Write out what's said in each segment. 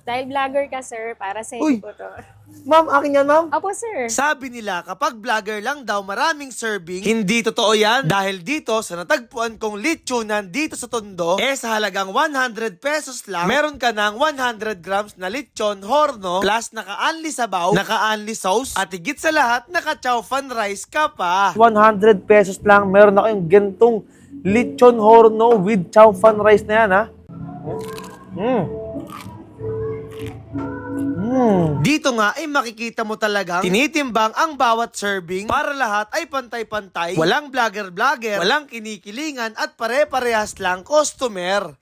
Dahil vlogger ka, sir, para sa Uy! po to. Ma'am, akin yan, ma'am. Opo, sir. Sabi nila kapag vlogger lang daw maraming serving, hindi totoo yan dahil dito sa natagpuan kong lechonan dito sa Tondo, sa halagang 100 pesos lang, meron ka ng 100 grams na lechon horno plus naka-unli sabaw, naka-unli sauce, at higit sa lahat, naka-chow fan rice ka pa. 100 pesos lang, meron na kayong gentong lechon horno with chow fan rice na yan, ha? Dito nga ay makikita mo talagang tinitimbang ang bawat serving para lahat ay pantay-pantay, walang vlogger-vlogger, walang kinikilingan at pare-parehas lang customer.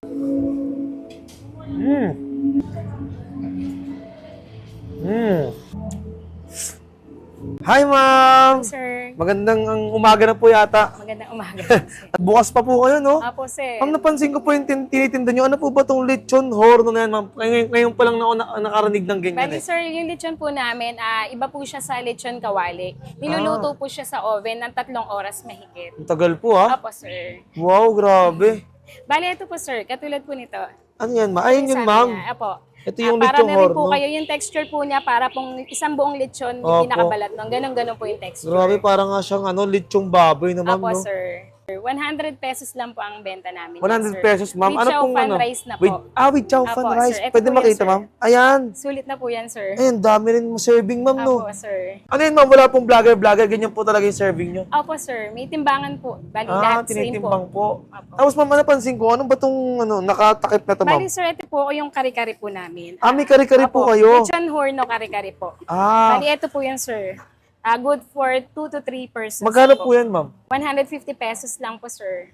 Hi, ma'am! Sir, Magandang umaga na po yata. magandang umaga po, sir. At bukas pa po kayo, no? Opo, sir. Ma'am, napansin ko po yung tinitinda nyo. Ano po ba itong lechon horno na yan, ma'am? Ngayon pa lang na ako nakarinig ng ganyan. Bali, sir, yung lechon po namin, iba po siya sa lechon kawali. Niluluto po siya sa oven ng 3 oras mahigit. Ang tagal po, ha? Opo, sir. Wow, grabe. Bali, ito po, sir, katulad po nito. Ano yan, ma'am? Ayun yun, Sabi ma'am. niya, Opo. Ito yung para lechon na rin po horno. kayo, yung texture po niya, para pong isang buong lechon, Opo. yung pinakabalat nun. Ganon-ganon po yung texture. Grabe, parang nga siyang lechong baboy na, ma'am, Opo, no? sir. 100 pesos lang po ang benta namin. 100 sir. pesos, ma'am. With Ano chow pong fan rice na po. With chow fan Opo, rice. sir. Ito Pwede po yan, makita, sir. ma'am? Ayan. Sulit na po yan, sir. Ayan, dami rin mo serving, ma'am, no? Opo, sir. Ano yun, ma'am? Wala pong vlogger. Ganyan po talaga yung serving nyo. Opo, sir. May timbangan po. Bali, lahat same tinitimbang po. Opo. Tapos, ma'am, napansin ko, ano ba itong nakatakip na to, ma'am? Bali, sir, ito po yung kari-kari po namin. May kari-kari po Opo, kayo. Lechon horno kari-kari po. Bali, ito po yan, sir. Good for 2 to 3 persons. Magkano po yan, ma'am? 150 pesos lang po, sir.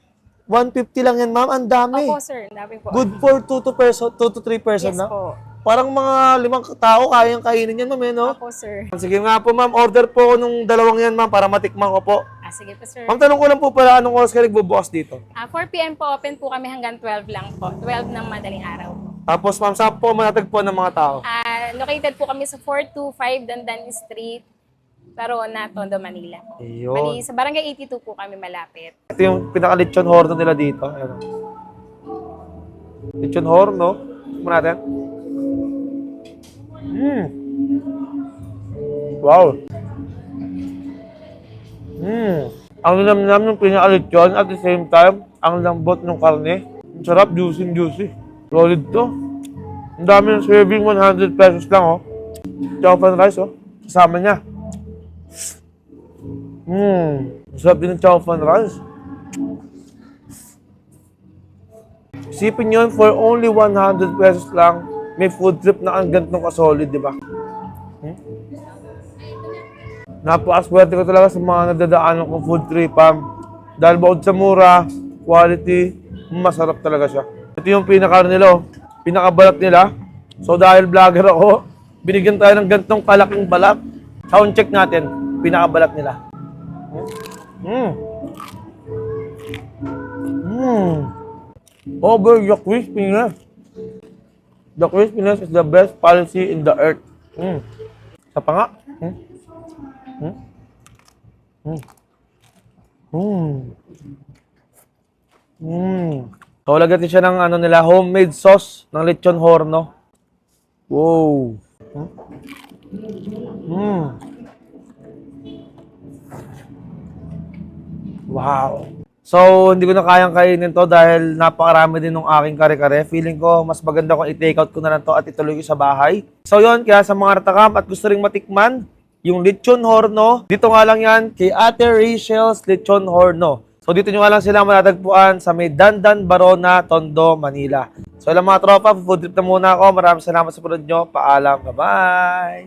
150 lang yan, ma'am. Ang dami. Opo, sir. Dami po. Good for 2 to 3 person Yes na. po. Parang mga 5 tao kayang kainin yan, ma'am, no? Opo, sir. Sige nga po, ma'am. Order po ako nung dalawang yan, ma'am, para matikman ko po. Sige po, sir. Ma'am, tanong ko lang po pala, anong oras ka nagbubukas dito? 4 p.m. po, open po kami hanggang 12 lang po. 12 ng madaling araw po. Tapos, ma'am, saan po manatagpuan ng mga tao? Located po kami sa 425 Dandan Street, Tarona, Tondo, Manila. Ayun. Bali, sa Barangay 82 po kami malapit. Ito yung pinaka-lechon horno nila dito. Ayan. Lechon horno. Tignan natin. Wow. Ang linamnam ng pinaka-lechon at the same time, ang lambot ng karne. Ang sarap, juicy. Solid to. Ang dami ng serving, 100 pesos lang, oh. Chow fan rice, oh. Kasama niya. Sarap din ng chow fan rice. Isipin nyo, for only 100 pesos lang, may food trip na ang gantong kasolid, di ba? Napakaswerte ko talaga sa mga nadadaanan kong food trip, dahil bukod sa mura, quality, masarap talaga siya. Ito yung pinaka nila, pinakabalat nila. So dahil vlogger ako, binigyan tayo ng gantong kalaking balat. Sound check natin, pinakabalat nila. Over the crispiness. The crispiness is the best policy in the earth. Sa pa nga. So, lagyan siya ng nila, homemade sauce ng lechon horno. Wow. Wow. So, hindi ko na kayang kainin to dahil napakarami din ng aking kare-kare. Feeling ko, mas maganda kung i-take out ko na lang to at ituloy ko sa bahay. So, yon, kaya sa mga natakam at gusto ring matikman, yung lechon horno, dito nga lang yan kay Ate Rachel's Lechon Horno. So, dito nyo nga lang sila matatagpuan sa may Dandan, Barona, Tondo, Manila. So, ilang mga tropa, food trip na muna ako. Maraming salamat sa panood nyo. Paalam. Bye-bye!